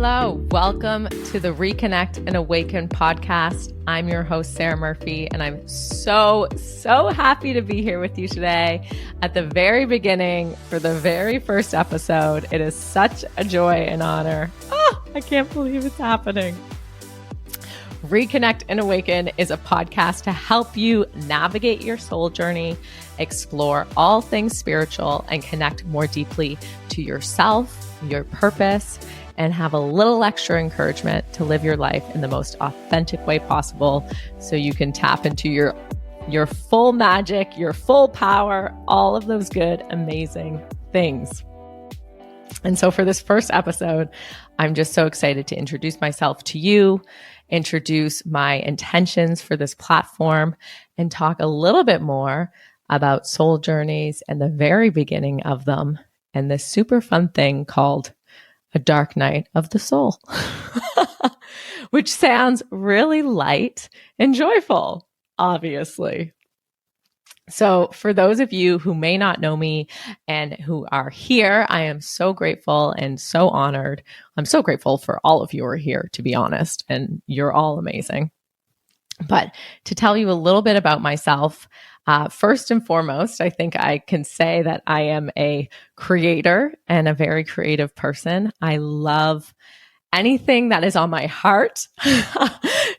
Hello, welcome to the Reconnect and Awaken podcast. I'm your host, Sarah Murphy, and I'm so happy to be here with you today at the very beginning for the very first episode. It is such a joy and honor. Oh, I can't believe it's happening. Reconnect and Awaken is a podcast to help you navigate your soul journey, explore all things spiritual, and connect more deeply to yourself, your purpose, and have a little extra encouragement to live your life in the most authentic way possible so you can tap into your full magic, your full power, all of those good, amazing things. And so for this first episode, I'm just so excited to introduce myself to you, introduce my intentions for this platform, and talk a little bit more about soul journeys and the very beginning of them and this super fun thing called a dark night of the soul, which sounds really light and joyful, obviously. So for those of you who may not know me and who are here, I am so grateful and so honored. I'm so grateful for all of you who are here, to be honest, and you're all amazing. But to tell you a little bit about myself, first and foremost, I think I can say that I am a creator and a very creative person. I love anything that is on my heart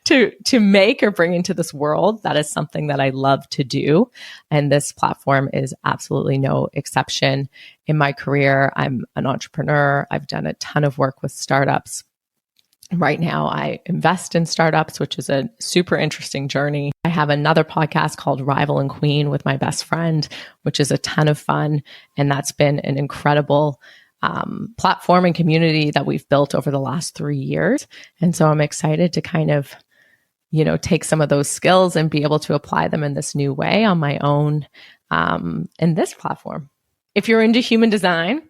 to make or bring into this world. That is something that I love to do. And this platform is absolutely no exception. In my career, I'm an entrepreneur. I've done a ton of work with startups. Right now, I invest in startups, which is a super interesting journey. I have another podcast called Rival and Queen with my best friend, which is a ton of fun. And that's been an incredible platform and community that we've built over the last 3 years. And so I'm excited to kind of, take some of those skills and be able to apply them in this new way on my own in this platform. If you're into human design,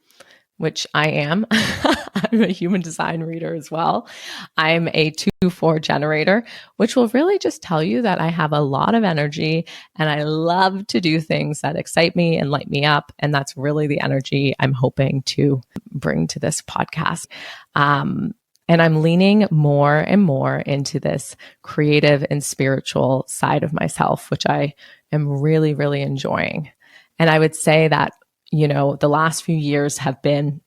which I am, I'm a human design reader as well. I'm a 2-4 generator, which will really just tell you that I have a lot of energy and I love to do things that excite me and light me up. And that's really the energy I'm hoping to bring to this podcast. And I'm leaning more and more into this creative and spiritual side of myself, which I am really, really enjoying. And I would say that the last few years have been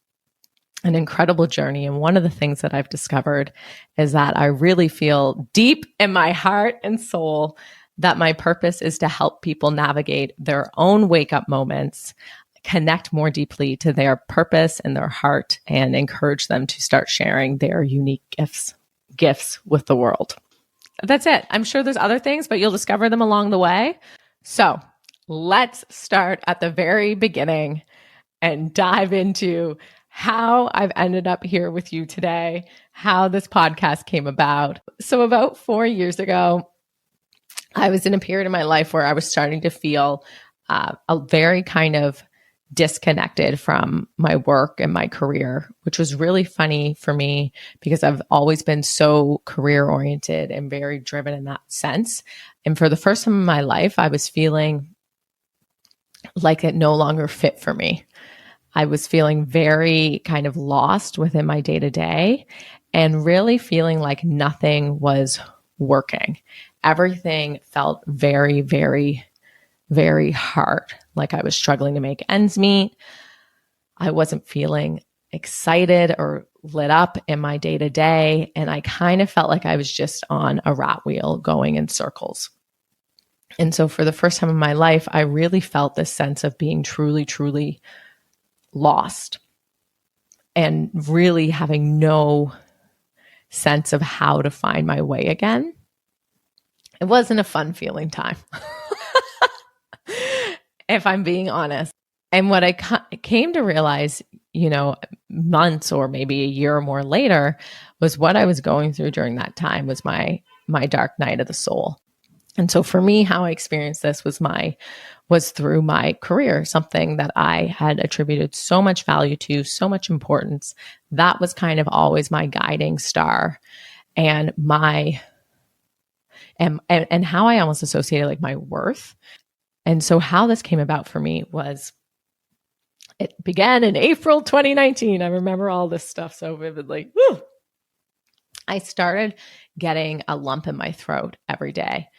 an incredible journey. And one of the things that I've discovered is that I really feel deep in my heart and soul that my purpose is to help people navigate their own wake-up moments, connect more deeply to their purpose and their heart, and encourage them to start sharing their unique gifts with the world. That's it. I'm sure there's other things, but you'll discover them along the way. So let's start at the very beginning and dive into how I've ended up here with you today, how this podcast came about. So about 4 years ago, I was in a period of my life where I was starting to feel a very kind of disconnected from my work and my career, which was really funny for me because I've always been so career oriented and very driven in that sense. And for the first time in my life, I was feeling like it no longer fit for me. I was feeling very kind of lost within my day-to-day and really feeling like nothing was working. Everything felt very, very, very hard. Like I was struggling to make ends meet. I wasn't feeling excited or lit up in my day-to-day. And I kind of felt like I was just on a rat wheel going in circles. And so for the first time in my life, I really felt this sense of being truly, truly lost and really having no sense of how to find my way again. It wasn't a fun feeling time, if I'm being honest. And what I came to realize, months or maybe a year or more later, was what I was going through during that time was my dark night of the soul. And so for me, how I experienced this was through my career, something that I had attributed so much value to, so much importance. That was kind of always my guiding star and and how I almost associated like my worth. And so how this came about for me was it began in April 2019. I remember all this stuff so vividly. Woo! I started getting a lump in my throat every day.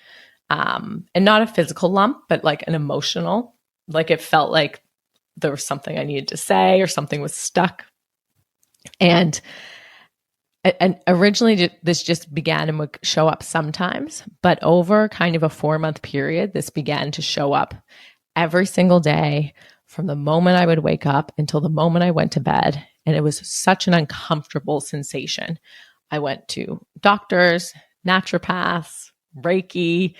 And not a physical lump, but like an emotional, like it felt like there was something I needed to say or something was stuck. And originally this just began and would show up sometimes, but over kind of a 4-month period, this began to show up every single day from the moment I would wake up until the moment I went to bed. And it was such an uncomfortable sensation. I went to doctors, naturopaths, Reiki,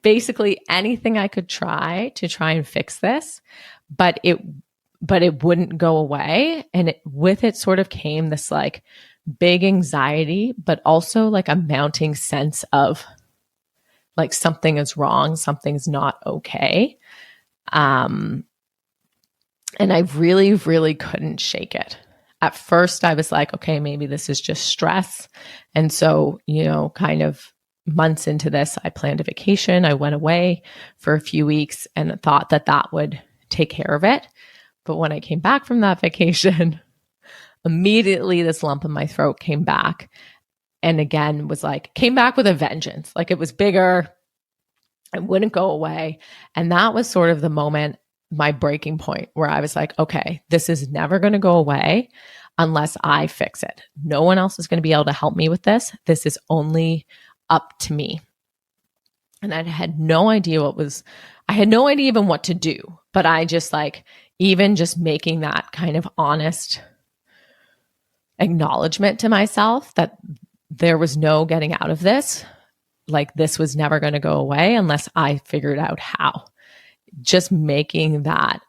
basically anything I could try and fix this, but it wouldn't go away. And with it sort of came this like big anxiety, but also like a mounting sense of like something is wrong, something's not okay. And I really, really couldn't shake it. At first I was like, okay, maybe this is just stress. And so, kind of months into this, I planned a vacation. I went away for a few weeks and thought that would take care of it. But when I came back from that vacation, immediately this lump in my throat came back. And again, came back with a vengeance. Like it was bigger. It wouldn't go away. And that was sort of the moment, my breaking point, where I was like, okay, this is never going to go away unless I fix it. No one else is going to be able to help me with this. This is only up to me. And I had no idea even what to do, but I just even just making that kind of honest acknowledgement to myself that there was no getting out of this. Like this was never going to go away unless I figured out how. Just making that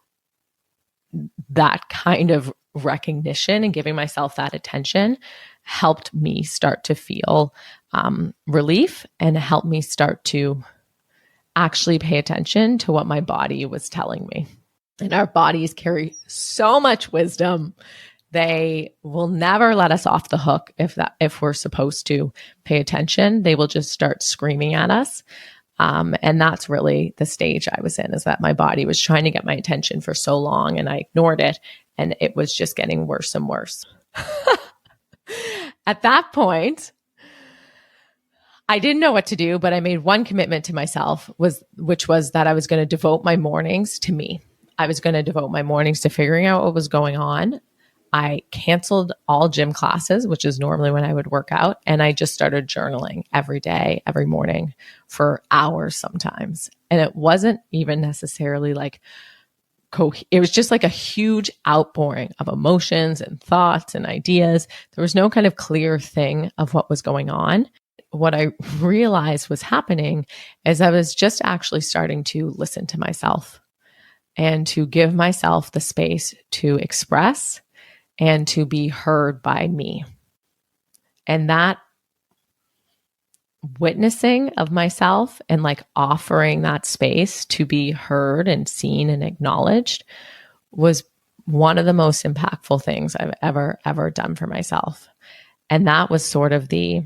kind of recognition and giving myself that attention helped me start to feel relief and helped me start to actually pay attention to what my body was telling me. And our bodies carry so much wisdom. They will never let us off the hook if we're supposed to pay attention. They will just start screaming at us. And that's really the stage I was in, is that my body was trying to get my attention for so long and I ignored it. And it was just getting worse and worse. At that point, I didn't know what to do, but I made one commitment to myself, which was that I was going to devote my mornings to me. I was going to devote my mornings to figuring out what was going on. I canceled all gym classes, which is normally when I would work out. And I just started journaling every day, every morning for hours sometimes. And it wasn't even necessarily it was just like a huge outpouring of emotions and thoughts and ideas. There was no kind of clear thing of what was going on. What I realized was happening is I was just actually starting to listen to myself and to give myself the space to express and to be heard by me. And that witnessing of myself and offering that space to be heard and seen and acknowledged was one of the most impactful things I've ever done for myself. And that was sort of the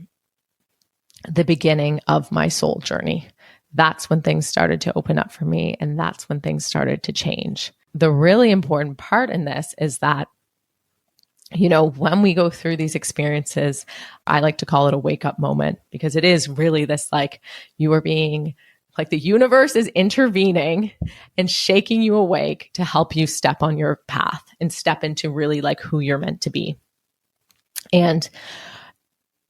beginning of my soul journey. That's when things started to open up for me. And that's when things started to change. The really important part in this is that when we go through these experiences, I like to call it a wake up moment, because it is really this you are being the universe is intervening and shaking you awake to help you step on your path and step into really who you're meant to be. And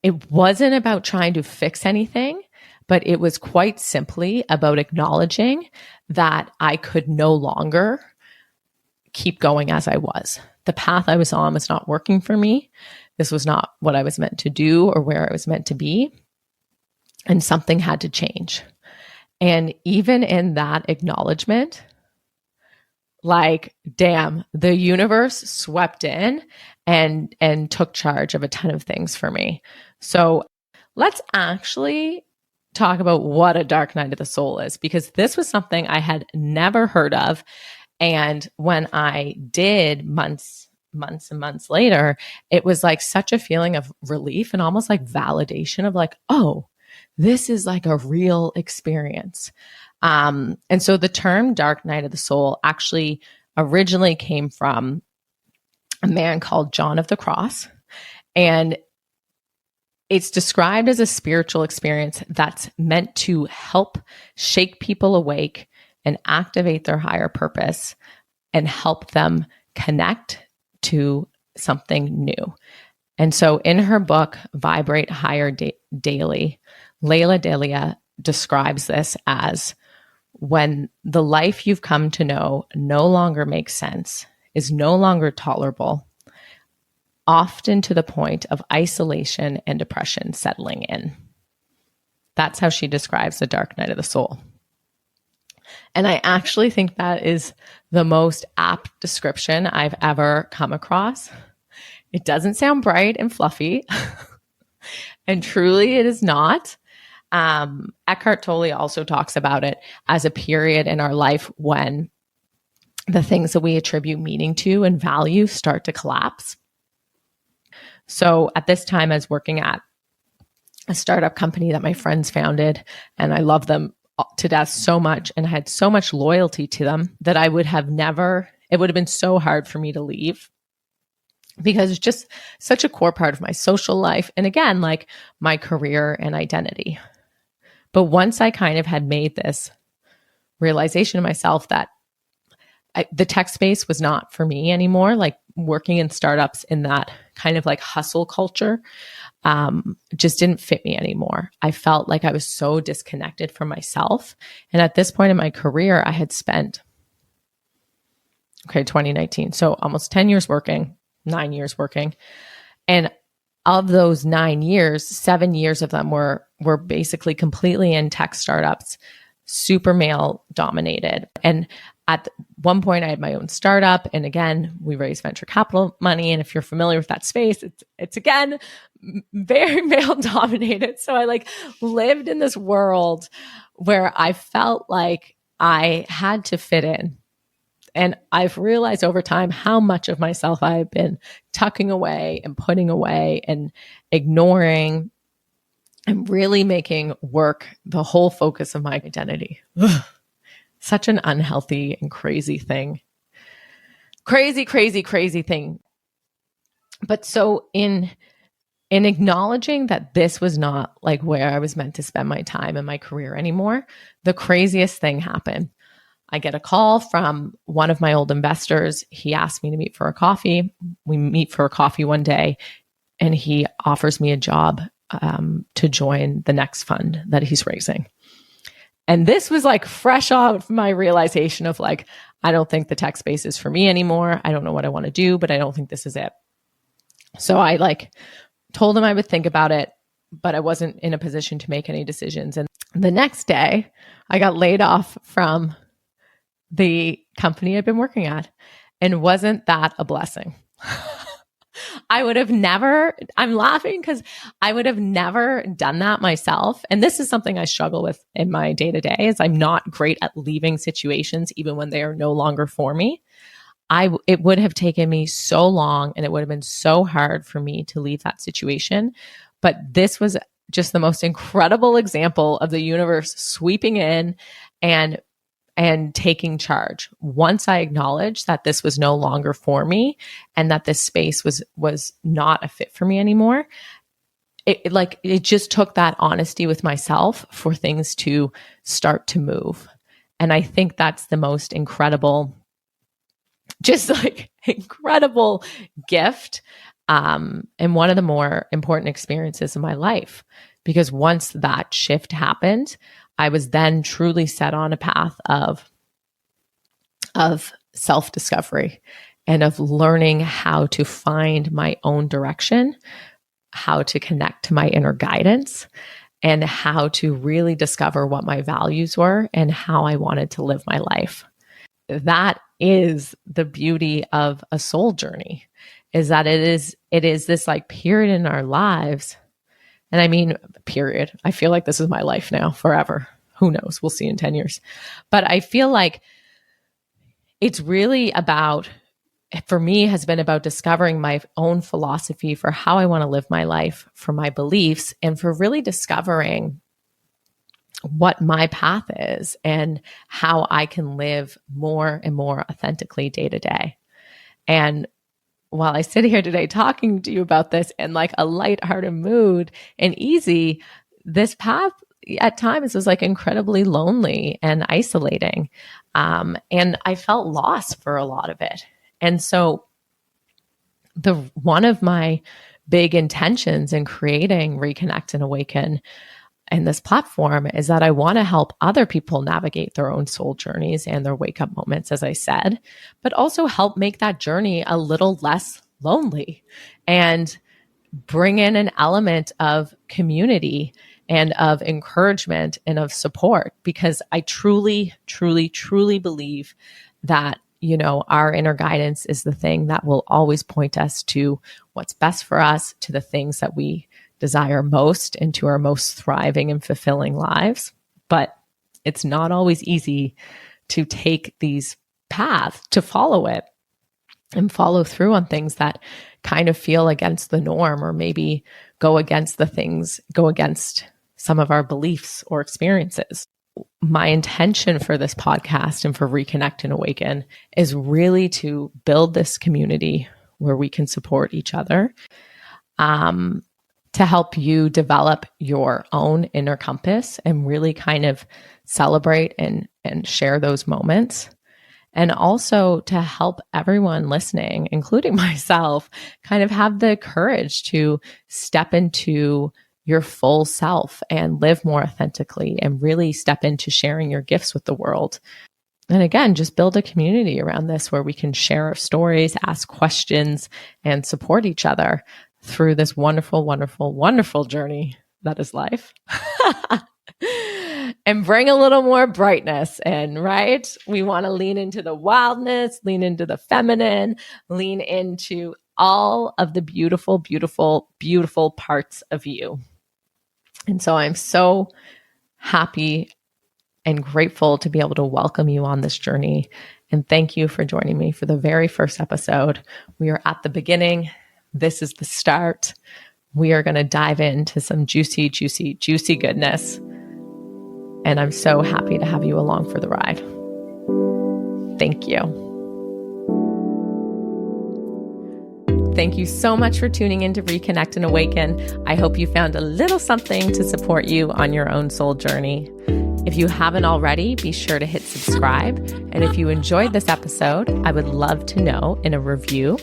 it wasn't about trying to fix anything, but it was quite simply about acknowledging that I could no longer keep going as I was. The path I was on was not working for me. This was not what I was meant to do or where I was meant to be. And something had to change. And even in that acknowledgement, damn, the universe swept in and took charge of a ton of things for me. So let's actually talk about what a dark night of the soul is, because this was something I had never heard of. And when I did months and months later, it was such a feeling of relief and almost validation of oh, this is a real experience. And so the term dark night of the soul actually originally came from a man called John of the Cross. And It's described as a spiritual experience that's meant to help shake people awake and activate their higher purpose and help them connect to something new. And so in her book, Vibrate Higher Daily, Layla Delia describes this as when the life you've come to know no longer makes sense, is no longer tolerable, often to the point of isolation and depression settling in. That's how she describes the dark night of the soul. And I actually think that is the most apt description I've ever come across. It doesn't sound bright and fluffy, and truly it is not. Eckhart Tolle also talks about it as a period in our life when the things that we attribute meaning to and value start to collapse. So at this time, I was working at a startup company that my friends founded, and I love them to death so much, and I had so much loyalty to them that it would have been so hard for me to leave, because it's just such a core part of my social life. And again, like my career and identity. But once I kind of had made this realization of myself that the tech space was not for me anymore, like working in startups in that kind of like hustle culture, just didn't fit me anymore. I felt like I was so disconnected from myself. And at this point in my career, I had spent, 2019. So almost 10 years working, 9 years working. And of those 9 years, 7 years of them were basically completely in tech startups, super male dominated. And at one point I had my own startup. And again, we raised venture capital money. And if you're familiar with that space, it's again, very male dominated. So I like lived in this world where I felt like I had to fit in. And I've realized over time how much of myself I've been tucking away and putting away and ignoring and really making work the whole focus of my identity. Ugh. Such an unhealthy and crazy thing. Crazy thing. But so in acknowledging that this was not like where I was meant to spend my time and my career anymore, the craziest thing happened. I get a call from one of my old investors. He asked me to meet for a coffee. We meet for a coffee one day, and he offers me a job to join the next fund that he's raising. And this was like fresh off my realization of like, I don't think the tech space is for me anymore. I don't know what I want to do, but I don't think this is it. So I like told him I would think about it, but I wasn't in a position to make any decisions. And the next day I got laid off from the company I'd been working at. And wasn't that a blessing? I would have never, I'm laughing because I would have never done that myself. And this is something I struggle with in my day to day is I'm not great at leaving situations, even when they are no longer for me. It would have taken me so long and it would have been so hard for me to leave that situation. But this was just the most incredible example of the universe sweeping in and taking charge. Once I acknowledged that this was no longer for me and that this space was not a fit for me anymore, it just took that honesty with myself for things to start to move. And I think that's the most incredible, just like incredible gift, and one of the more important experiences of my life. Because once that shift happened, I was then truly set on a path of self-discovery and of learning how to find my own direction, how to connect to my inner guidance, and how to really discover what my values were and how I wanted to live my life. That is the beauty of a soul journey, is that it is this like period in our lives. And I mean, period. I feel like this is my life now, forever. Who knows? We'll see in 10 years. But I feel like it's really about, for me, has been about discovering my own philosophy for how I want to live my life, for my beliefs, and for really discovering what my path is and how I can live more and more authentically day to day. And while I sit here today talking to you about this in like a lighthearted mood and easy, this path at times was like incredibly lonely and isolating. And I felt lost for a lot of it. And so one of my big intentions in creating Reconnect and Awaken and this platform is that I want to help other people navigate their own soul journeys and their wake up moments, as I said, but also help make that journey a little less lonely and bring in an element of community and of encouragement and of support, because I truly, truly, truly believe that, you know, our inner guidance is the thing that will always point us to what's best for us, to the things that we desire most, and to our most thriving and fulfilling lives. But it's not always easy to take these paths, to follow it and follow through on things that kind of feel against the norm, or maybe go against some of our beliefs or experiences. My intention for this podcast and for Reconnect and Awaken is really to build this community where we can support each other, to help you develop your own inner compass and really kind of celebrate and share those moments. And also to help everyone listening, including myself, kind of have the courage to step into your full self and live more authentically and really step into sharing your gifts with the world. And again, just build a community around this where we can share our stories, ask questions, and support each other through this wonderful, wonderful, wonderful journey that is life. And bring a little more brightness in, right? We want to lean into the wildness, lean into the feminine, lean into all of the beautiful, beautiful, beautiful parts of you. And so I'm so happy and grateful to be able to welcome you on this journey. And thank you for joining me for the very first episode. We are at the beginning. This is the start. We are going to dive into some juicy, juicy, juicy goodness. And I'm so happy to have you along for the ride. Thank you. Thank you so much for tuning in to Reconnect and Awaken. I hope you found a little something to support you on your own soul journey. If you haven't already, be sure to hit subscribe. And if you enjoyed this episode, I would love to know in a review,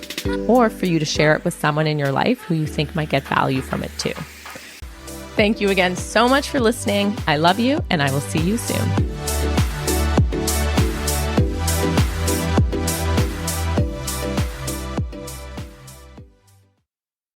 or for you to share it with someone in your life who you think might get value from it too. Thank you again so much for listening. I love you, and I will see you soon.